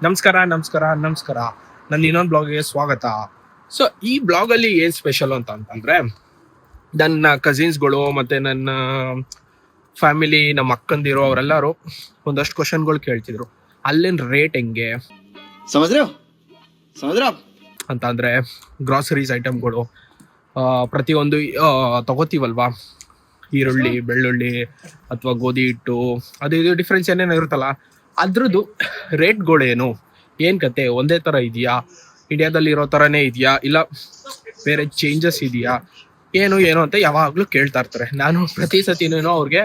ನಮಸ್ಕಾರ. ನನ್ನ ಇನ್ನೊಂದು ಬ್ಲಾಗ್ಗೆ ಸ್ವಾಗತ. ಸೊ ಈ ಬ್ಲಾಗಲ್ಲಿ ಏನು ಸ್ಪೆಷಲ್ ಅಂತಂದ್ರೆ ನನ್ನ ಕಸಿನ್ಸ್ಗಳು ಮತ್ತೆ ನನ್ನ ಫ್ಯಾಮಿಲಿ, ನಮ್ಮ ಅಕ್ಕಂದಿರು ಅವರೆಲ್ಲರೂ ಒಂದಷ್ಟು ಕ್ವಶನ್ಗಳು ಕೇಳ್ತಿದ್ರು. ಅಲ್ಲಿನ ರೇಟ್ ಹೆಂಗೆ ಅಂತ ಅಂದ್ರೆ ಗ್ರಾಸರೀಸ್ ಐಟಮ್ಗಳು ಪ್ರತಿಯೊಂದು ತಗೋತೀವಲ್ವಾ, ಈರುಳ್ಳಿ, ಬೆಳ್ಳುಳ್ಳಿ ಅಥವಾ ಗೋಧಿ ಹಿಟ್ಟು, ಅದು ಇದು ಡಿಫ್ರೆನ್ಸ್ ಏನೇನೋ ಇರುತ್ತಲ್ಲ, ಅದ್ರದ್ದು ರೇಟ್ಗಳೇನು, ಏನು ಕತೆ, ಒಂದೇ ಥರ ಇದೆಯಾ, ಇಂಡಿಯಾದಲ್ಲಿ ಇರೋ ಥರನೇ ಇದೆಯಾ, ಇಲ್ಲ ಬೇರೆ ಚೇಂಜಸ್ ಇದೆಯಾ, ಏನು ಅಂತ ಯಾವಾಗಲೂ ಕೇಳ್ತಾ ಇರ್ತಾರೆ. ನಾನು ಪ್ರತಿ ಸತಿನೂ ಅವ್ರಿಗೆ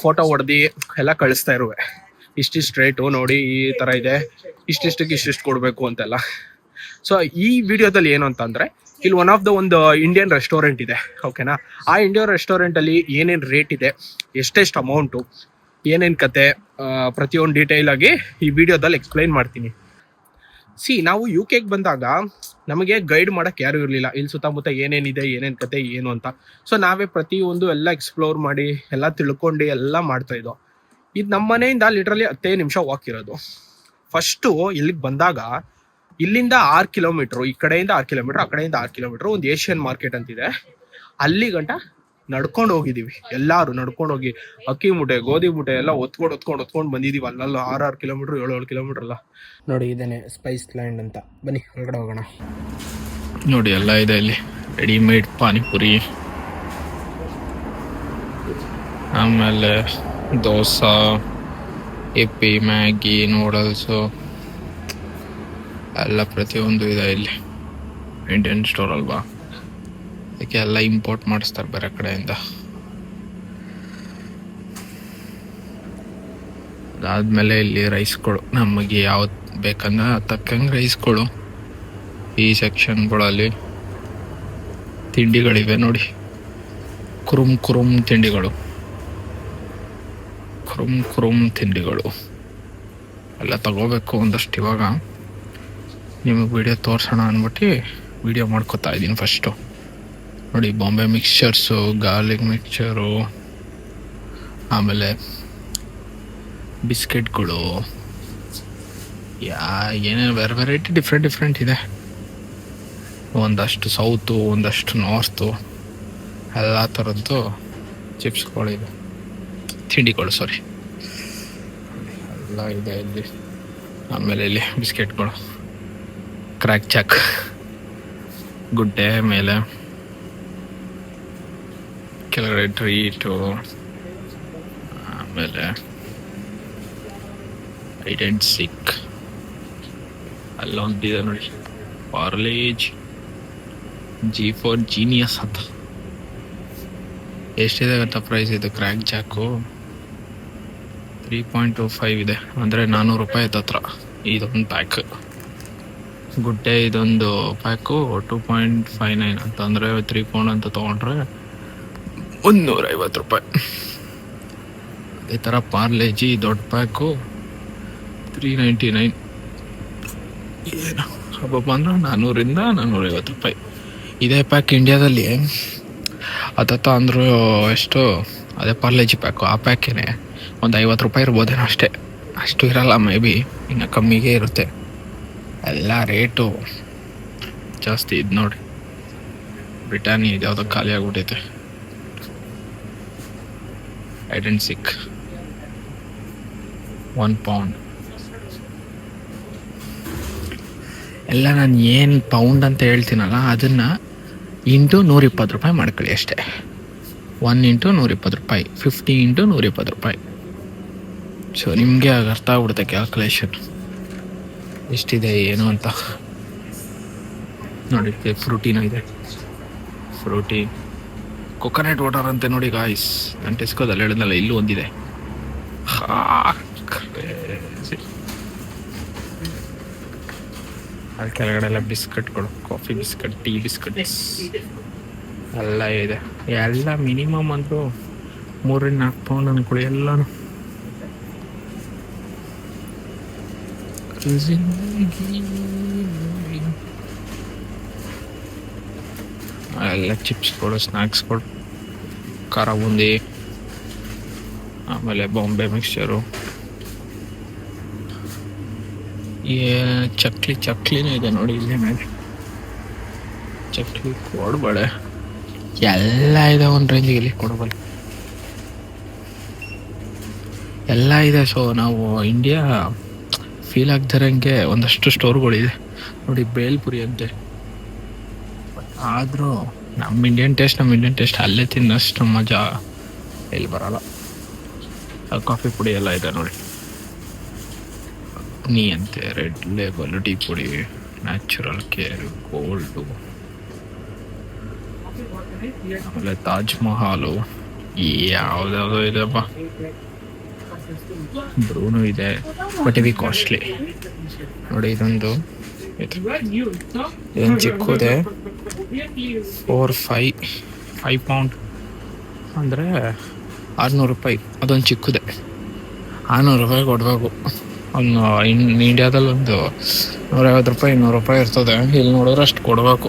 ಫೋಟೋ ಹೊಡೆದು ಎಲ್ಲ ಕಳಿಸ್ತಾ ಇರುವೆ. ಇಷ್ಟಿಷ್ಟು ರೇಟು ನೋಡಿ, ಈ ಥರ ಇದೆ, ಇಷ್ಟಿಷ್ಟಕ್ಕೆ ಇಷ್ಟಿಷ್ಟು ಕೊಡಬೇಕು ಅಂತೆಲ್ಲ. ಸೊ ಈ ವಿಡಿಯೋದಲ್ಲಿ ಏನು ಅಂತಂದರೆ, ಇಲ್ಲಿ ಒಂದು ಇಂಡಿಯನ್ ರೆಸ್ಟೋರೆಂಟ್ ಇದೆ, ಓಕೆನಾ. ಆ ಇಂಡಿಯನ್ ರೆಸ್ಟೋರೆಂಟಲ್ಲಿ ಏನೇನು ರೇಟ್ ಇದೆ, ಎಷ್ಟೆಷ್ಟು ಅಮೌಂಟು, ಏನೇನು ಕತೆ, ಪ್ರತಿಯೊಂದು ಡೀಟೇಲ್ ಆಗಿ ಈ ವಿಡಿಯೋದಲ್ಲಿ ಎಕ್ಸ್ಪ್ಲೈನ್ ಮಾಡ್ತೀನಿ. ನಾವು UK ಬಂದಾಗ ನಮಗೆ ಗೈಡ್ ಮಾಡೋಕ್ಕೆ ಯಾರೂ ಇರಲಿಲ್ಲ, ಇಲ್ಲಿ ಸುತ್ತಮುತ್ತ ಏನೇನಿದೆ, ಏನೇನು ಕತೆ, ಏನು ಅಂತ. ಸೊ ನಾವೇ ಪ್ರತಿಯೊಂದು ಎಲ್ಲ ಎಕ್ಸ್ಪ್ಲೋರ್ ಮಾಡಿ ಎಲ್ಲ ತಿಳ್ಕೊಂಡು ಎಲ್ಲ ಮಾಡ್ತಾಯಿದ್ದೋ. ಇದು ನಮ್ಮ ಮನೆಯಿಂದ ಲಿಟ್ರಲಿ 10 ನಿಮಿಷ ವಾಕ್ ಇರೋದು. ಫಸ್ಟು ಇಲ್ಲಿಗೆ ಬಂದಾಗ ಇಲ್ಲಿಂದ 6 ಕಿಲೋಮೀಟ್ರು, ಈ ಕಡೆಯಿಂದ 6 ಕಿಲೋಮೀಟ್ರ್, ಆ ಕಡೆಯಿಂದ 6 ಕಿಲೋಮೀಟ್ರ್ ಒಂದು ಏಷ್ಯನ್ ಮಾರ್ಕೆಟ್ ಅಂತಿದೆ, ಅಲ್ಲಿ ಗಂಟ ನಡ್ಕೊಂಡು ಹೋಗಿದ್ದೀವಿ. ಎಲ್ಲರೂ ನಡ್ಕೊಂಡು ಹೋಗಿ ಅಕ್ಕಿ ಮೂಟೆ, ಗೋಧಿ ಮೂಟೆ ಎಲ್ಲ ಹೊತ್ಕೊಂಡು ಬಂದಿದ್ದೀವಿ. ಅಲ್ಲೆಲ್ಲ 6 ಕಿಲೋಮೀಟ್ರ್, 7 ಕಿಲೋಮೀಟ್ರ್ ಎಲ್ಲ. ನೋಡಿ, ಇದೇನೆ ಸ್ಪೈಸ್ ಲ್ಯಾಂಡ್ ಅಂತ. ಬನ್ನಿ ಹೊರಗಡೆ ಹೋಗೋಣ. ನೋಡಿ, ಎಲ್ಲ ಇದೆ ಇಲ್ಲಿ, ರೆಡಿಮೇಡ್ ಪಾನಿಪುರಿ, ಆಮೇಲೆ ದೋಸಾ, ಇಪ್ಪಿ, ಮ್ಯಾಗಿ, ನೂಡಲ್ಸು ಎಲ್ಲ ಪ್ರತಿಯೊಂದು ಇದೆ ಇಲ್ಲಿ. ಇಂಡಿಯನ್ ಸ್ಟೋರ್ ಅಲ್ವಾ, ಅದಕ್ಕೆ ಎಲ್ಲ ಇಂಪೋರ್ಟ್ ಮಾಡಿಸ್ತಾರೆ ಬೇರೆ ಕಡೆಯಿಂದ. ಅದಾದಮೇಲೆ ಇಲ್ಲಿ ರೈಸ್ಗಳು, ನಮಗೆ ಯಾವ್ದು ಬೇಕಂದ್ರೆ ತಕ್ಕಂಗೆ ರೈಸ್ಗಳು. ಈ ಸೆಕ್ಷನ್ಗಳಲ್ಲಿ ತಿಂಡಿಗಳಿವೆ ನೋಡಿ, ಕುರುಮ್ ತಿಂಡಿಗಳು ಎಲ್ಲ ತಗೋಬೇಕು ಒಂದಷ್ಟು. ಇವಾಗ ನಿಮಗೆ ವಿಡಿಯೋ ತೋರಿಸೋಣ ಅಂದ್ಬಿಟ್ಟು ವಿಡಿಯೋ ಮಾಡ್ಕೋತಾ ಇದ್ದೀನಿ ಫಸ್ಟು. ನೋಡಿ, ಬಾಂಬೆ ಮಿಕ್ಸ್ಚರ್ಸು, ಗಾರ್ಲಿಕ್ ಮಿಕ್ಸ್ಚರು, ಆಮೇಲೆ ಬಿಸ್ಕೆಟ್ಗಳು, ಏನೇನು ವೆರೈಟಿ ಡಿಫ್ರೆಂಟ್ ಇದೆ. ಒಂದಷ್ಟು ಸೌತು, ಒಂದಷ್ಟು ನಾರ್ತು, ಎಲ್ಲ ಥರದ್ದು ಚಿಪ್ಸ್ಗಳಿದೆ, ತಿಂಡಿಗಳು ಸಾರಿ, ಎಲ್ಲ ಇದೆ ಇಲ್ಲಿ. ಆಮೇಲೆ ಇಲ್ಲಿ ಬಿಸ್ಕೆಟ್ಗಳು, ಕ್ರ್ಯಾಕ್ ಚಾಕ್, ಗುಡ್ಡೆ ಮೇಲೆ ಕೆಳಗಡೆ ಟ್ರೀಟು, ಆಮೇಲೆ ಹೈಡ್ ಆ್ಯಂಡ್ ಸಿಕ್ ಅಲ್ಲೊಂದಿದೆ ನೋಡಿ, ಪಾರ್ಲೇಜ್, G4 ಜೀನಿಯಸ್ ಅಂತ. ಎಷ್ಟಿದೆ ಗೊತ್ತಾ ಪ್ರೈಸ್ ಇದು? ಕ್ರ್ಯಾಕ್ ಜಾಕು 3.25 ಇದೆ, ಅಂದರೆ 400 ರೂಪಾಯಿ ಹತ್ರ ಇದೊಂದು ಪ್ಯಾಕ್. ಗುಡ್ಡೆ ಇದೊಂದು ಪ್ಯಾಕು 2.59 ಅಂತ, ಅಂದರೆ 3 ಪೌಂಡ್ ಅಂತ ತೊಗೊಂಡ್ರೆ 150 ರೂಪಾಯಿ. ಅದೇ ಥರ ಪಾರ್ಲೇಜಿ ದೊಡ್ಡ ಪ್ಯಾಕು 399, ಏನು ಹಬ್ಬ ಅಂದ್ರೆ 400ರಿಂದ 450 ರೂಪಾಯಿ. ಇದೇ ಪ್ಯಾಕ್ ಇಂಡಿಯಾದಲ್ಲಿ ಹತ್ತತ್ತ ಅಂದರೂ ಎಷ್ಟು, ಅದೇ ಪಾರ್ಲೇಜಿ ಪ್ಯಾಕು, ಆ ಪ್ಯಾಕೇನೆ ಒಂದು 50 ರೂಪಾಯಿ ಇರ್ಬೋದೇನೋ ಅಷ್ಟೇ, ಅಷ್ಟು ಇರಲ್ಲ, ಮೇ ಬಿ ಇನ್ನು ಕಮ್ಮಿಗೆ ಇರುತ್ತೆ. ಎಲ್ಲ ರೇಟು ಜಾಸ್ತಿ. ಇದು ನೋಡಿ, ಬ್ರಿಟಾನಿ ಇದು ಯಾವುದೋ ಖಾಲಿ ಆಗ್ಬಿಟ್ಟೈತೆ. Hide and seek 1 pound. ಎಲ್ಲ ನಾನು ಏನು ಪೌಂಡ್ ಅಂತ ಹೇಳ್ತೀನಲ್ಲ, ಅದನ್ನು ಇಂಟು 120 ರೂಪಾಯಿ ಮಾಡ್ಕೊಳ್ಳಿ ಅಷ್ಟೇ. 1 ಇಂಟು 120 ರೂಪಾಯಿ, 50 ಇಂಟು 120 ರೂಪಾಯಿ. ಸೊ ನಿಮಗೆ ಆಗ ಅರ್ಥ ಆಗ್ಬಿಡುತ್ತೆ ಕ್ಯಾಲ್ಕುಲೇಷನ್ ಎಷ್ಟಿದೆ ಏನು ಅಂತ. ನೋಡಿ, ಫ್ರೂಟಿನೂ ಇದೆ, ಫ್ರೂಟಿ, ಕೊಕೊನಟ್ ವಾಟರ್ ಅಂತೆ ನೋಡಿ ಗಾಯ್ಸ್. ನಾನು ಟೆಸ್ಕೋದಲ್ಲಿ ಹೇಳಿದ್ನಲ್ಲ, ಇಲ್ಲೂ ಒಂದಿದೆ. ಅಲ್ಲಿ ಕೆಳಗಡೆ ಎಲ್ಲ ಬಿಸ್ಕಟ್ಗಳು, ಕಾಫಿ ಬಿಸ್ಕಟ್, ಟೀ ಬಿಸ್ಕಟ್ಸ್ ಎಲ್ಲ ಇದೆ. ಎಲ್ಲ ಮಿನಿಮಮ್ ಅಂತೂ 3-4 ಪೌಂಡ್ ಅಂದ್ಕೊಳ್ಳಿ ಎಲ್ಲನೂ. ಎಲ್ಲ ಚಿಪ್ಸ್ಗಳು, ಸ್ನ್ಯಾಕ್ಸ್ಗಳು, ಖಾರ ಬೂಂದಿ, ಆಮೇಲೆ ಬಾಂಬೆ ಮಿಕ್ಸ್ಚರು, ಈ ಚಕ್ಲಿನೂ ಇದೆ ನೋಡಿ ಇಲ್ಲೇ ಮೇಲೆ. ಚಕ್ಲಿ ಕೊಡ್ಬೇಳೆ ಎಲ್ಲ ಇದೆ ಒಂದು ರೇಂಜಿಗೆ. ಇಲ್ಲಿ ಕೊಡಬಲ್ಲ ಎಲ್ಲ ಇದೆ. ಸೊ ನಾವು ಇಂಡಿಯಾ ಫೀಲ್ ಆಗ್ದಿರಂಗೆ ಒಂದಷ್ಟು ಸ್ಟೋರ್ಗಳಿದೆ ನೋಡಿ. ಬೇಲ್ಪುರಿ ಅಂತೆ. ಆದರೂ ನಮ್ಮ ಇಂಡಿಯನ್ ಟೇಸ್ಟ್ ಅಲ್ಲೇ ತಿನ್ನೋಷ್ಟು ಮಜಾ ಇಲ್ಲಿ ಬರಲ್ಲ. ಕಾಫಿ ಪುಡಿ ಎಲ್ಲ ಇದೆ ನೋಡಿ. ನೀ ಅಂತೆ, ರೆಡ್ ಲೇಬಲ್, ಟೀ ಪುಡಿ, ನ್ಯಾಚುರಲ್ ಕೇರ್, ಗೋಲ್ಡು, ಆಮೇಲೆ ತಾಜ್ ಮಹಲು, ಯಾವ್ದಾವ್ದೋ ಇದೆಪ್ಪ. ಬ್ರೂನು ಇದೆ, ಬಟ್ ಇವಿ ಕಾಸ್ಟ್ಲಿ ನೋಡಿ. ಇದೊಂದು ಚಿಕ್ಕದೆ 5 ಪೌಂಡ್ ಅಂದರೆ 600 ರೂಪಾಯಿ. ಅದೊಂದು ಚಿಕ್ಕದೆ 600 ರೂಪಾಯಿ ಕೊಡಬೇಕು. ಒಂದು ಇಂಡಿಯಾದಲ್ಲಿ ಒಂದು 150 ರೂಪಾಯಿ 200 ರೂಪಾಯಿ ಇರ್ತದೆ. ಇಲ್ಲಿ ನೋಡಿದ್ರೆ ಅಷ್ಟು ಕೊಡಬೇಕು.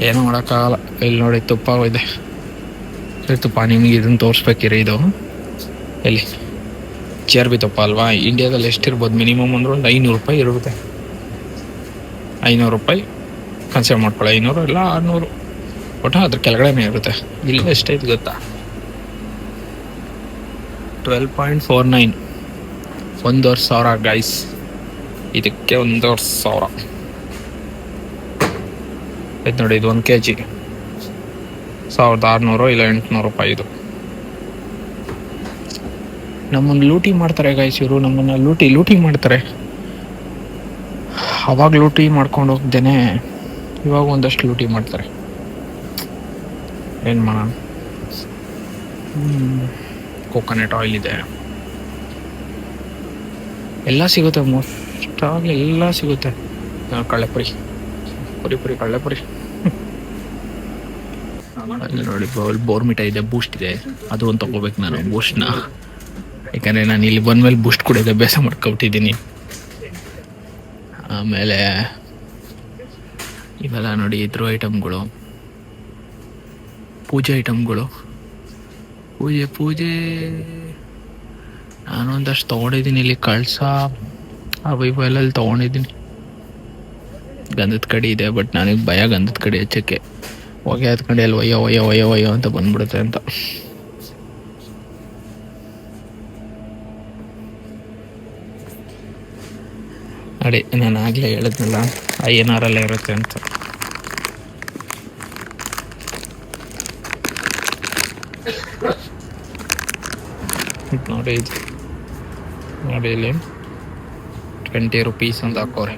ಏನೂ ಮಾಡೋಕ್ಕಾಗಲ್ಲ. ಇಲ್ಲಿ ನೋಡಿ ತುಪ್ಪ ಇದೆ. ತುಪ್ಪ ನಿಮಗೆ ಇದನ್ನು ತೋರಿಸ್ಬೇಕಿರಿ. ಇದು ಎಲ್ಲಿ ಚೇರ್ ಬಿ ತುಪ್ಪ ಅಲ್ವಾ? ಇಂಡಿಯಾದಲ್ಲಿ ಎಷ್ಟಿರ್ಬೋದು? ಮಿನಿಮಮ್ ಅಂದ್ರೆ ಒಂದು 500 ರೂಪಾಯಿ ಇರುತ್ತೆ. 500 ರೂಪಾಯಿ ಕನ್ಸಿಡರ್ ಮಾಡ್ಕೊಳ್ಳಿ. 500 ಇಲ್ಲ 600 ಒಟ್ಟು ಅದ್ರ ಕೆಳಗಡೆನೇ ಇರುತ್ತೆ. ಇಲ್ಲಿ ಎಷ್ಟೈತೆ ಗೊತ್ತಾ? 12.49. 1,500 ಗೈಸ್. ಇದಕ್ಕೆ 1,500 ಇದು ನೋಡಿ. ಇದು 1 kg 1,600 ಇಲ್ಲ 800 ರೂಪಾಯಿ. ಇದು ನಮ್ಮನ್ನು ಲೂಟಿ ಮಾಡ್ತಾರೆ ಗೈಸ್. ಇವರು ನಮ್ಮನ್ನು ಲೂಟಿ ಮಾಡ್ತಾರೆ. ಅವಾಗ ಲೂಟಿ ಮಾಡ್ಕೊಂಡು ಹೋಗ್ದೇನೆ ಇವಾಗ ಒಂದಷ್ಟು ಲೂಟಿ ಮಾಡ್ತಾರೆ. ಏನು ಮಾಡೋಣ? ಕೋಕೋನಟ್ ಆಯಿಲ್ ಇದೆ, ಎಲ್ಲ ಸಿಗುತ್ತೆ. ಮೋಸ್ಟಾಗಿ ಎಲ್ಲ ಸಿಗುತ್ತೆ. ಕಳ್ಳೆಪುರಿ ಕಳ್ಳೆಪುರಿ ಅಲ್ಲಿ ನೋಡಿ. ಬೋರ್ಮಿಟ ಇದೆ, ಬೂಸ್ಟ್ ಇದೆ. ಅದು ಒಂದು ತಗೋಬೇಕು ನಾನು, ಬೂಸ್ಟ್ನ. ಯಾಕಂದರೆ ನಾನು ಇಲ್ಲಿ ಬಂದಮೇಲೆ ಬೂಸ್ಟ್ ಕುಡಿಯೋದು ಅಭ್ಯಾಸ ಮಾಡ್ಕೊಬಿಟ್ಟಿದ್ದೀನಿ. ಆಮೇಲೆ ಇವೆಲ್ಲ ನೋಡಿ ಇದ್ರ ಐಟಮ್ಗಳು, ಪೂಜೆ ಐಟಮ್ಗಳು. ಪೂಜೆ ನಾನು ಒಂದಷ್ಟು ತೊಗೊಂಡಿದ್ದೀನಿ. ಇಲ್ಲಿ ಕಳಸ ಅವು ಎಲ್ಲೆಲ್ಲಿ ತೊಗೊಂಡಿದ್ದೀನಿ. ಗಂಧದ ಕಡಿ ಇದೆ, ಬಟ್ ನನಗೆ ಭಯ ಗಂಧದ ಕಡಿ ಹಚ್ಚಕ್ಕೆ. ಹೊಗೆ ಹತ್ಕೊಂಡು ಅಲ್ಲಿ ಒಯ್ಯೋ ಅಂತ ಬಂದ್ಬಿಡುತ್ತೆ ಅಂತ. ನೋಡಿ, ನಾನು ಆಗಲೇ ಹೇಳಿದ್ನಲ್ಲ INR ಇರುತ್ತೆ ಅಂತ. ನೋಡಿ ಇಲ್ಲಿ 20 ರೂಪೀಸ್ ಅಂತ ಹಾಕೋರೆ.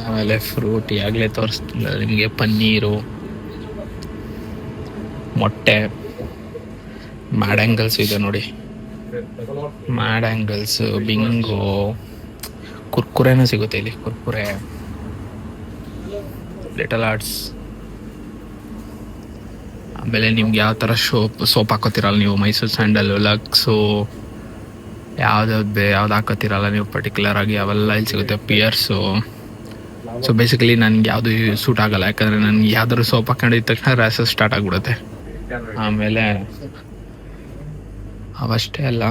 ಆಮೇಲೆ ಫ್ರೂಟ್ ಆಗಲೇ ತೋರಿಸ್ತಿಲ್ಲ ನಿಮಗೆ. ಪನ್ನೀರು, ಮೊಟ್ಟೆ, ಮ್ಯಾಡ್ ಇದೆ ನೋಡಿ. ಮ್ಯಾಡ್ ಬಿಂಗೋ, ಕುರ್ಕುರೆನೂ ಸಿಗುತ್ತೆ ಇಲ್ಲಿ. Kurkure, little arts. ಆಮೇಲೆ ನಿಮ್ಗೆ ಯಾವ ಥರ ಸೋಪ್ ಹಾಕೋತಿರಲ್ಲ ನೀವು, ಮೈಸೂರು ಸ್ಯಾಂಡಲ್, ಲಕ್ಸು, ಯಾವ್ದು ಹಾಕೋತಿರಲ್ಲ ನೀವು ಪರ್ಟಿಕ್ಯುಲರ್ ಆಗಿ, ಅವೆಲ್ಲ ಇಲ್ಲಿ ಸಿಗುತ್ತೆ. ಪಿಯರ್ಸು. ಸೊ ಬೇಸಿಕಲಿ ನನಗೆ ಯಾವುದು ಸೂಟ್ ಆಗಲ್ಲ, ಯಾಕಂದರೆ ನನಗೆ ಯಾವ್ದಾದ್ರು ಸೋಪ್ ಹಾಕೊಂಡಿದ್ದ ತಕ್ಷಣ ರ್ಯಾಸಸ್ ಸ್ಟಾರ್ಟ್ ಆಗಿಬಿಡುತ್ತೆ. ಆಮೇಲೆ ಅವಷ್ಟೇ ಅಲ್ಲ,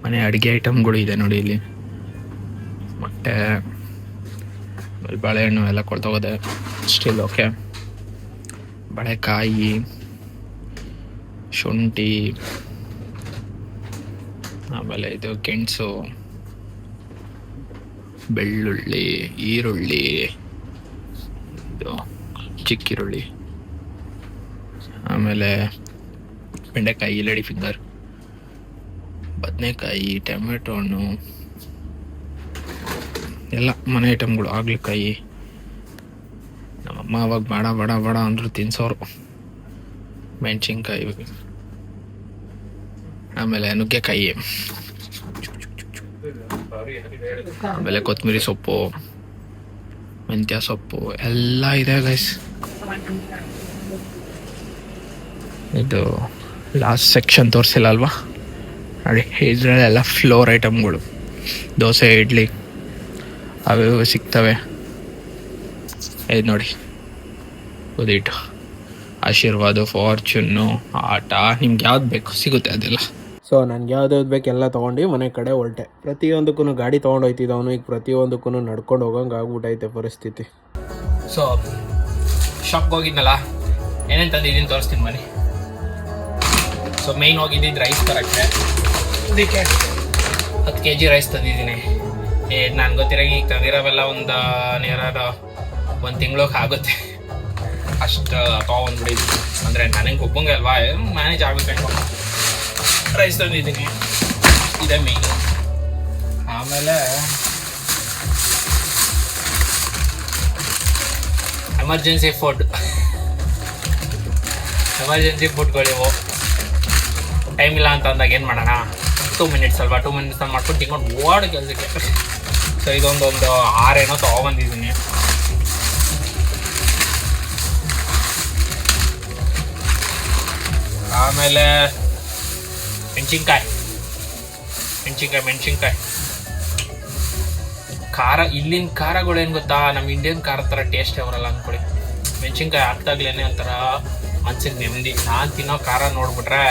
ಮನೆ ಅಡುಗೆ ಐಟಮ್ಗಳು ಇದೆ ನೋಡಿ ಇಲ್ಲಿ. ಮೊಟ್ಟೆ, ಬಾಳೆಹಣ್ಣು ಎಲ್ಲ ಕೊಡ್ತೋಗೋದೆ ಸ್ಟಿಲ್ ಓಕೆ. ಬಾಳೆಕಾಯಿ, ಶುಂಠಿ, ಆಮೇಲೆ ಇದು ಗೆಣಸು, ಬೆಳ್ಳುಳ್ಳಿ, ಈರುಳ್ಳಿ, ಇದು ಚಿಕ್ಕಿರುಳ್ಳಿ, ಆಮೇಲೆ ಬೆಂಡೆಕಾಯಿ, ಲೇಡಿ ಫಿಂಗರ್, ಬದನೆಕಾಯಿ, ಟೊಮೆಟೊ ಹಣ್ಣು, ಎಲ್ಲ ಮನೆ ಐಟಮ್ಗಳು. ಹಾಗಲಕಾಯಿ ನಮ್ಮಮ್ಮ ಅವಾಗ ಬೇಡ ಅಂದರು ತಿನ್ಸೋರು. ಮೆಣಸಿನ್ಕಾಯಿ, ಆಮೇಲೆ ನುಗ್ಗೆಕಾಯಿ, ಆಮೇಲೆ ಕೊತ್ತಂಬರಿ ಸೊಪ್ಪು, ಮೆಂತ್ಯ ಸೊಪ್ಪು ಎಲ್ಲ ಇದೆ ಗೈಸ್. ಇದು ಲಾಸ್ಟ್ ಸೆಕ್ಷನ್ ತೋರಿಸಿಲ್ಲ ಅಲ್ವಾ ನೋಡಿ. ಇದರಲ್ಲೆಲ್ಲ ಫ್ಲೋರ್ ಐಟಮ್ಗಳು, ದೋಸೆ, ಇಡ್ಲಿ ಅವು ಸಿಗ್ತವೆ. ಇದು ನೋಡಿ, ಉದಿಟ್ಟು, ಆಶೀರ್ವಾದ, ಫಾರ್ಚೂನು, ಆಟ, ನಿಮ್ಗೆ ಯಾವ್ದು ಬೇಕು ಸಿಗುತ್ತೆ ಅದೆಲ್ಲ. ಸೊ ನನಗೆ ಯಾವ್ದು ಬೇಕು ಎಲ್ಲ ತೊಗೊಂಡು ಮನೆ ಕಡೆ ಹೊರಟೆ. ಪ್ರತಿಯೊಂದಕ್ಕೂ ಗಾಡಿ ತೊಗೊಂಡು ಹೋಗ್ತಿದ್ದವನು, ಈಗ ಪ್ರತಿಯೊಂದಕ್ಕೂ ನಡ್ಕೊಂಡು ಹೋಗಂಗೆ ಆಗ್ಬಿಟ್ಟೈತೆ ಪರಿಸ್ಥಿತಿ. ಸೊ ಶಾಪ್ಗೆ ಹೋಗಿದ್ನಲ್ಲ, ಏನೇನು ತಂದಿದ್ದೀನಿ ತೋರಿಸ್ತೀನಿ ಬನ್ನಿ. ಸೊ ಮೇಯ್ನ್ ಹೋಗಿದ್ದಿದ್ದು ರೈಸ್ ತರಕ್ಕೆ, ಅದಕ್ಕೆ 10 kg ರೈಸ್ ತಂದಿದ್ದೀನಿ. ನಾನು ಗೊತ್ತಿರೋ ಈಗ ತಂದಿರೋವೆಲ್ಲ ಒಂದು ನೇರಾದ 1 ತಿಂಗ್ಳಿಗೆ ಆಗುತ್ತೆ ಅಷ್ಟು ತೊಗೊಂಡ್ಬಿಟ್ಟಿದ್ದೀನಿ. ಅಂದರೆ ನನಗೆ ಒಬ್ಬಂಗೆ ಅಲ್ವಾ, ಮ್ಯಾನೇಜ್ ಆಗಬೇಕು. ರೈಸ್ ತಂದಿದ್ದೀನಿ, ಇದೇ ಮೇಯ್ನು. ಆಮೇಲೆ ಎಮರ್ಜೆನ್ಸಿ ಫುಡ್ಗಳಿವು. ಟೈಮ್ ಇಲ್ಲ ಅಂತ ಅಂದಾಗ ಏನು ಮಾಡೋಣ, 2 ಮಿನಿಟ್ಸ್ ಅಲ್ವಾ, 2 ಮಿನಿಟ್ಸ್ ಮಾಡ್ಕೊಂಡು ತಿನ್ಕೊಂಡು ಓಡ್ ಕೆಲಸಕ್ಕೆ. ಸೊ ಇದೊಂದು 6 ಏನೋ ತೊಗೊಬಂದಿದ್ದೀನಿ. ಆಮೇಲೆ ಮೆಣಸಿನ್ಕಾಯಿ ಖಾರ. ಇಲ್ಲಿನ ಖಾರಗಳೇನು ಗೊತ್ತಾ, ನಮ್ಮ ಇಂಡಿಯನ್ ಖಾರ ಥರ ಟೇಸ್ಟೇ ಬರಲ್ಲ ಅಂದ್ಕೊಳ್ಳಿ. ಮೆಣಸಿನ್ಕಾಯಿ ಹಾಕ್ದಾಗ್ಲೇ ಒಂಥರ ಮನ್ಸಿಗೆ ನೆಮ್ಮದಿ. ನಾನು ತಿನ್ನೋ ಖಾರ ನೋಡ್ಬಿಟ್ರೆ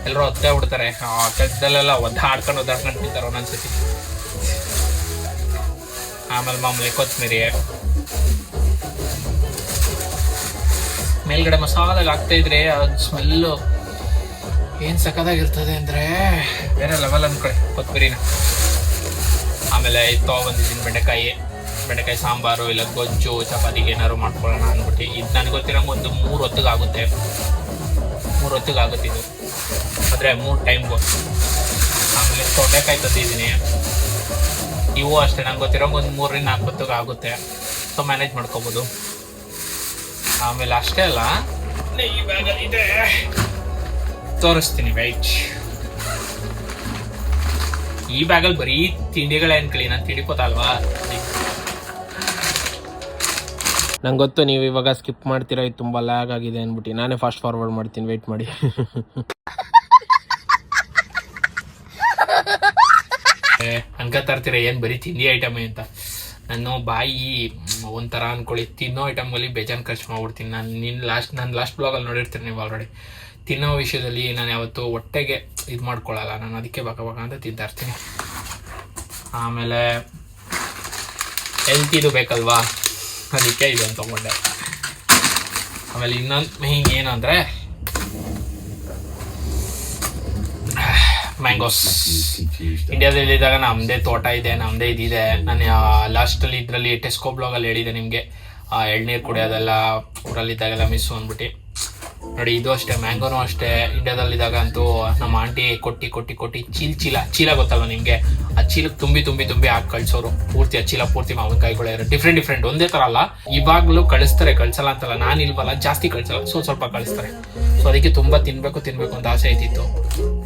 ಎಲ್ಲರೂ ಹೊತ್ತೇ ಬಿಡ್ತಾರೆ. ಕೆಲಸದಲ್ಲೆಲ್ಲ ಒದ್ದಾಡ್ಕೊಂಡು ತಿಂತಾರೆ ಒಂದೊಂದ್ಸತಿ. ಆಮೇಲೆ ಮಾಮೂಲಿ ಕೊತ್ತಂಬರಿ, ಮೇಲ್ಗಡೆ ಮಸಾಲೆಗೆ ಹಾಕ್ತಾಯಿದ್ರೆ ಅದು ಸ್ಮೆಲ್ಲು ಏನು ಸಖತ್ತಾಗಿರ್ತದೆ ಅಂದರೆ ಬೇರೆ ಲೆವೆಲ್ ಅಂದ್ಕೊಳ್ಳಿ ಕೊತ್ತಂಬರಿನ. ಆಮೇಲೆ ಇದು ತೊಗೊಬಂದಿದ್ದೀನಿ ಬೆಂಡೆಕಾಯಿ ಸಾಂಬಾರು, ಇಲ್ಲ ಗೊಜ್ಜು, ಚಪಾತಿಗೆ ಏನಾದ್ರು ಮಾಡ್ಕೊಳ್ಳೋಣ ಅಂದ್ಬಿಟ್ಟು. ಇದು ನನಗೆ ಗೊತ್ತಿರೋಂಗೆ ಒಂದು 3 ಹೊತ್ತಿಗೆ ಆಗುತ್ತೆ. 3 ಹೊತ್ತಿಗೆ ಆಗುತ್ತೆ ಇದು, ಅಂದರೆ 3 ಟೈಮ್ಗೂ. ಆಮೇಲೆ ತೊಂಡೆಕಾಯಿ ತಂದಿದ್ದೀನಿ. ಇವು ಅಷ್ಟೇ ನಂಗೆ ಗೊತ್ತಿರೋಂಗೆ ಒಂದು 3 ರಿಂದ 4 ಹೊತ್ತಿಗೆ ಆಗುತ್ತೆ. ಸೊ ಮ್ಯಾನೇಜ್ ಮಾಡ್ಕೋಬೋದು. ಆಮೇಲೆ ಅಷ್ಟೇ ಅಲ್ಲ, ಈ ಬ್ಯಾಗಲ್ಲಿ ಇದೆ, ತೋರಿಸ್ತೀನಿ ವೆಯ್ಟ್. ಈ ಬ್ಯಾಗಲ್ಲಿ ಬರೀ ತಿಂಡಿಗಳೇ ಅನ್ಕೊಳ್ಳಿ, ನಾನು ತಿಳ್ಕೊತಲ್ವಾ. ನಂಗೆ ಗೊತ್ತು ನೀವು ಇವಾಗ ಸ್ಕಿಪ್ ಮಾಡ್ತೀರಾ, ಇದು ತುಂಬ ಲ್ಯಾಗ್ ಆಗಿದೆ ಅಂದ್ಬಿಟ್ಟು. ನಾನೇ ಫಾಸ್ಟ್ ಫಾರ್ವರ್ಡ್ ಮಾಡ್ತೀನಿ, ವೆಯ್ಟ್ ಮಾಡಿ. ಅನ್ಕೋತಾ ಇರ್ತೀರ ಏನು ಬರೀ ತಿಂಡಿ ಐಟಮೇ ಅಂತ. ನಾನು ಬಾಯಿ ಒಂಥರ ಅಂದ್ಕೊಳ್ಳಿ, ತಿನ್ನೋ ಐಟಮ್ಗಳಲ್ಲಿ ಬೇಜಾನ್ ಖರ್ಚು ಮಾಡ್ಬಿಡ್ತೀನಿ. ನಾನು ಲಾಸ್ಟ್ ಬ್ಲಾಗಲ್ಲಿ ನೋಡಿರ್ತೀನಿ ನೀವು ಆಲ್ರೆಡಿ. ತಿನ್ನೋ ವಿಷಯದಲ್ಲಿ ನಾನು ಯಾವತ್ತೂ ಹೊಟ್ಟೆಗೆ ಇದು ಮಾಡ್ಕೊಳ್ಳಲ್ಲ, ನಾನು ಅದಕ್ಕೆ ಬಾಕ ಅಂತ ತಿಂತಾ ಇರ್ತೀನಿ. ಆಮೇಲೆ ಹೆಲ್ತಿದು ಬೇಕಲ್ವಾ, ಅದಕ್ಕೆ ಇದನ್ನು ತೊಗೊಂಡೆ. ಆಮೇಲೆ ಇನ್ನೊಂದು ಮೇನ್ ಏನು ಅಂದರೆ ಮ್ಯಾಂಗೋಸ್. ಇಂಡಿಯಾದಲ್ಲಿದ್ದಾಗ ನಮ್ಮದೇ ತೋಟ ಇದೆ, ನಮ್ಮದೇ ಇದಿದೆ. ನಾನು ಲಾಸ್ಟಲ್ಲಿ ಇದರಲ್ಲಿ ಟೆಸ್ಕೋ ಬ್ಲಾಗಲ್ಲಿ ಹೇಳಿದೆ ನಿಮಗೆ, ಎಳ್ನೀರು ಕುಡಿಯೋದೆಲ್ಲ ಊರಲ್ಲಿದ್ದಾಗೆಲ್ಲ ಮಿಸ್ಸು ಅಂದ್ಬಿಟ್ಟು. ನೋಡಿ ಇದು ಅಷ್ಟೇ, ಮ್ಯಾಂಗೋನು ಅಷ್ಟೇ. ಇಂಡಿಯಾದಲ್ಲಿದ್ದಾಗ ಅಂತೂ ನಮ್ಮ ಆಂಟಿ ಕೊಟ್ಟು ಚೀಲ ಗೊತ್ತಲ್ವ ನಿಮಗೆ, ಆ ಚೀಲಕ್ಕೆ ತುಂಬಿ ಹಾಕಿ ಕಳಿಸೋರು. ಪೂರ್ತಿ ಆ ಚೀಲ ಪೂರ್ತಿ ಮಾವಿನಕಾಯಿಗಳೇ ಇರೋ ಡಿಫ್ರೆಂಟ್ ಒಂದೇ ಥರ ಅಲ್ಲ. ಇವಾಗಲೂ ಕಳಿಸಲ್ಲ ಅಂತಲ್ಲ, ನಾನು ಇಲ್ವಲ್ಲ ಜಾಸ್ತಿ ಕಳಿಸಲ್ಲ, ಸ್ವಲ್ಪ ಕಳಿಸ್ತಾರೆ. ಸೊ ಅದಕ್ಕೆ ತುಂಬ ತಿನ್ಬೇಕು ಅಂತ ಆಸೆ ಐತಿತ್ತು,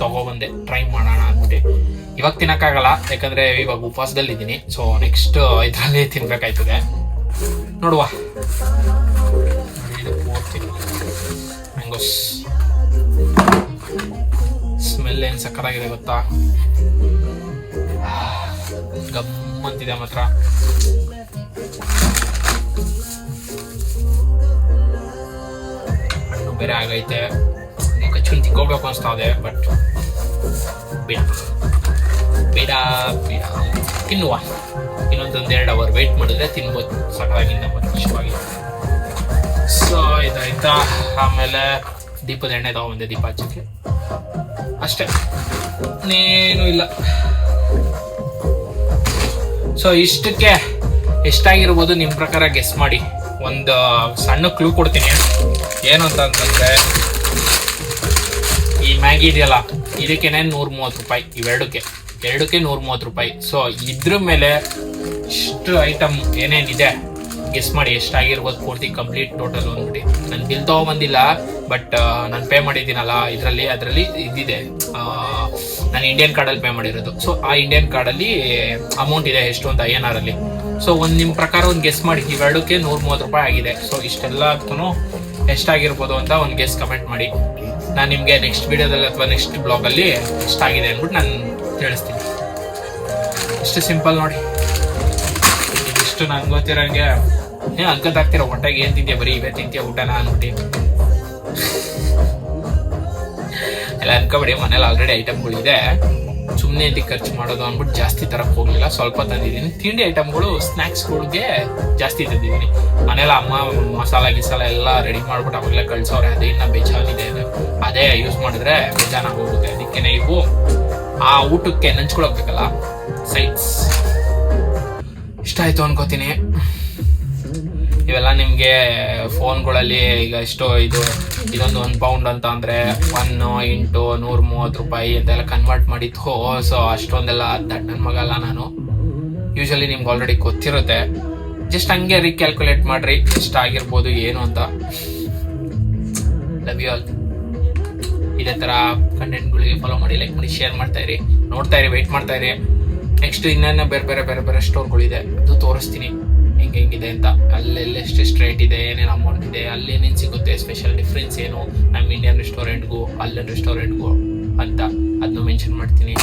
ತಗೊಬಂದೆ, ಟ್ರೈ ಮಾಡೋಣ ಅಂದ್ಬಿಟ್ಟು. ಇವಾಗ ತಿನ್ನೋಕ್ಕಾಗಲ್ಲ, ಯಾಕಂದರೆ ಇವಾಗ ಉಪವಾಸದಲ್ಲಿದ್ದೀನಿ. ಸೊ ನೆಕ್ಸ್ಟ್ ಇದರಲ್ಲಿ ತಿನ್ಬೇಕಾಯ್ತದೆ, ನೋಡುವ. ಇದು ಪೂರ್ತಿ ಮ್ಯಾಂಗೋಸ್, ಸ್ಮೆಲ್ ಏನು ಸಕ್ಕತ್ತಾಗಿದೆ ಗೊತ್ತಾ, ಗಮ್ಮಂತಿದೆ ಮಾತ್ರ. ಹಣ್ಣು ಬೇರೆ ಆಗೈತೆ, ಕಚ್ಚುನ್ ತಿಕ್ಕೋಬೇಕು ಅನಿಸ್ತಾ ಇದೆ, ಬಟ್ ಬೇಡ ತಿನ್ನುವ. ಇನ್ನೊಂದು 2 ಅವರ್ ವೆಯ್ಟ್ ಮಾಡಿದ್ರೆ ತಿನ್ಬೋದು ಸಕ್ಕತ್ತಾಗಿಂದ ಇಷ್ಟವಾಗಿ. ಸೊ ಇದಾಯ್ತಾ. ಆಮೇಲೆ ದೀಪದ ಎಣ್ಣೆ ತಗೊಂಡೆ, ದೀಪ ಹಚ್ಚಕ್ಕೆ ಅಷ್ಟೇ, ಇನ್ನೇನು ಇಲ್ಲ. ಸೊ ಇಷ್ಟಕ್ಕೆ ಎಷ್ಟಾಗಿರ್ಬೋದು ನಿಮ್ಮ ಪ್ರಕಾರ ಗೆಸ್ ಮಾಡಿ. ಒಂದು ಸಣ್ಣ ಕ್ಲೂ ಕೊಡ್ತೀನಿ, ಏನು ಅಂತಂದ್ರೆ ಈ ಮ್ಯಾಗಿ ಇದೆಯಲ್ಲ, ಇದಕ್ಕೇನೆ 130 ರೂಪಾಯಿ. ಇವೆರಡಕ್ಕೆ 130 ರೂಪಾಯಿ. ಸೊ ಇದ್ರ ಮೇಲೆ ಇಷ್ಟು ಐಟಮ್ ಏನೇನಿದೆ ಗೆಸ್ ಮಾಡಿ ಎಷ್ಟಾಗಿರ್ಬೋದು ಪೂರ್ತಿ ಕಂಪ್ಲೀಟ್ ಟೋಟಲ್ ಅಂದ್ಬಿಟ್ಟು. ನಾನು ಬಿಲ್ ತೊಗೊಬಂದಿಲ್ಲ, ಬಟ್ ನಾನು ಪೇ ಮಾಡಿದ್ದೀನಲ್ಲ ಅದರಲ್ಲಿ ಇದಿದೆ, ನಾನು ಇಂಡಿಯನ್ ಕಾರ್ಡಲ್ಲಿ ಪೇ ಮಾಡಿರೋದು. ಸೊ ಆ ಇಂಡಿಯನ್ ಕಾರ್ಡಲ್ಲಿ ಅಮೌಂಟ್ ಇದೆ ಎಷ್ಟು ಅಂತ INR ಅಲ್ಲಿ. ಸೊ ನಿಮ್ಮ ಪ್ರಕಾರ ಒಂದು ಗೆಸ್ ಮಾಡಿ, ಇವೆರಡಕ್ಕೆ 130 ರೂಪಾಯಿ ಆಗಿದೆ. ಸೊ ಇಷ್ಟೆಲ್ಲಕ್ಕೂ ಎಷ್ಟಾಗಿರ್ಬೋದು ಅಂತ ಒಂದು ಗೆಸ್ ಕಮೆಂಟ್ ಮಾಡಿ. ನಾನು ನಿಮಗೆ ನೆಕ್ಸ್ಟ್ ವಿಡಿಯೋದಲ್ಲಿ ಅಥವಾ ನೆಕ್ಸ್ಟ್ ಬ್ಲಾಗಲ್ಲಿ ಎಷ್ಟಾಗಿದೆ ಅಂದ್ಬಿಟ್ಟು ನಾನು ತಿಳಿಸ್ತೀನಿ. ಇಷ್ಟು ಸಿಂಪಲ್ ನೋಡಿ. ಇದಿಷ್ಟು ನಂಗೆ ಗೊತ್ತಿರೋಂಗೆ ಅನ್ಕೋತಾಗ್ತಿರೋ ಹೊಟ್ಟೆಗೆ ಏನು ತಿಂತೀಯ, ಬರೀ ಇವೇ ತಿಂತೀಯ ಊಟನ ಅಂದ್ಬಿಟ್ಟು. ಎಲ್ಲ ಅನ್ಕೋಬೇಡಿ, ಮನೇಲಿ ಆಲ್ರೆಡಿ ಐಟಮ್ಗಳಿದೆ, ಸುಮ್ಮನೆ ಇದಕ್ಕೆ ಖರ್ಚು ಮಾಡೋದು ಅಂದ್ಬಿಟ್ಟು ಜಾಸ್ತಿ ತರಕ್ಕೆ ಹೋಗ್ಲಿಲ್ಲ, ಸ್ವಲ್ಪ ತಂದಿದ್ದೀನಿ. ತಿಂಡಿ ಐಟಮ್ಗಳು ಸ್ನ್ಯಾಕ್ಸ್ಗಳಿಗೆ ಜಾಸ್ತಿ ತಂದಿದ್ದೀನಿ. ಮನೇಲಿ ಅಮ್ಮ ಮಸಾಲ ಗಿಸಾಲ ಎಲ್ಲ ರೆಡಿ ಮಾಡ್ಬಿಟ್ಟು ಅವಾಗಲೇ ಕಳ್ಸೋರೆ, ಅದು ಇನ್ನ ಬೇಜಾನಿದೆ, ಅದೇ ಯೂಸ್ ಮಾಡಿದ್ರೆ ಬೇಜಾನಾಗಿ ಹೋಗುತ್ತೆ. ಅದಕ್ಕೆ ಇವು ಆ ಊಟಕ್ಕೆ ನೆಂಚ್ಕೊಳಕ್ಬೇಕಲ್ಲ ಸೈಡ್ಸ್. ಇಷ್ಟ ಆಯ್ತು ಅನ್ಕೋತೀನಿ. ಇವೆಲ್ಲ ನಿಮ್ಗೆ ಫೋನ್ಗಳಲ್ಲಿ ಈಗ ಎಷ್ಟೋ ಇದೊಂದು 1 ಪೌಂಡ್ ಅಂತ ಅಂದ್ರೆ 1 ಇಂಟು 130 ರೂಪಾಯಿ ಅಂತೆಲ್ಲ ಕನ್ವರ್ಟ್ ಮಾಡಿತ್ತು. ಸೊ ಅಷ್ಟೊಂದೆಲ್ಲ ನನ್ನ ಮಗ ಅಲ್ಲ ನಾನು. ಯೂಶಲಿ ನಿಮ್ಗೆ ಆಲ್ರೆಡಿ ಗೊತ್ತಿರುತ್ತೆ, ಜಸ್ಟ್ ಹಂಗೆ ರೀಕ್ಯಾಲ್ಕುಲೇಟ್ ಮಾಡ್ರಿ ಎಷ್ಟಾಗಿರ್ಬೋದು ಏನು ಅಂತ. Love you all. ಇದೇ ತರ ಕಂಟೆಂಟ್ಗಳಿಗೆ ಫಾಲೋ ಮಾಡಿ, ಲೈಕ್ ಮಾಡಿ, ಶೇರ್ ಮಾಡ್ತಾ ಇರಿ, ನೋಡ್ತಾ ಇರಿ, ವೆಯ್ಟ್ ಮಾಡ್ತಾ ಇರಿ. ನೆಕ್ಸ್ಟ್ ಇನ್ನೇನು ಬೇರೆ ಬೇರೆ ಸ್ಟೋರ್ಗಳಿದೆ, ಅದು ತೋರಿಸ್ತೀನಿ ಹೆಂಗಿದೆ ಅಂತ. ಅಲ್ಲೆಲ್ಲ ಎಷ್ಟು ರೇಟ್ ಇದೆ, ಏನೇನು ಅಮೌಂಟ್ ಇದೆ, ಅಲ್ಲೇನೇನು ಸಿಗುತ್ತೆ, ಸ್ಪೆಷಲ್ ಡಿಫ್ರೆನ್ಸ್ ಏನು ನಮ್ಮ ಇಂಡಿಯನ್ ರೆಸ್ಟೋರೆಂಟ್ಗೂ ಅಲ್ಲಿನ ರೆಸ್ಟೋರೆಂಟ್ಗೂ ಅಂತ ಅದನ್ನು ಮೆನ್ಷನ್ ಮಾಡ್ತೀನಿ.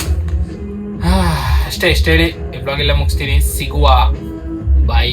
ಅಷ್ಟೇ, ಇಷ್ಟ ಹೇಳಿ ಈ ಬ್ಲಾಗ್ ಎಲ್ಲ ಮುಗಿಸ್ತೀನಿ. ಸಿಗುವ, ಬೈ.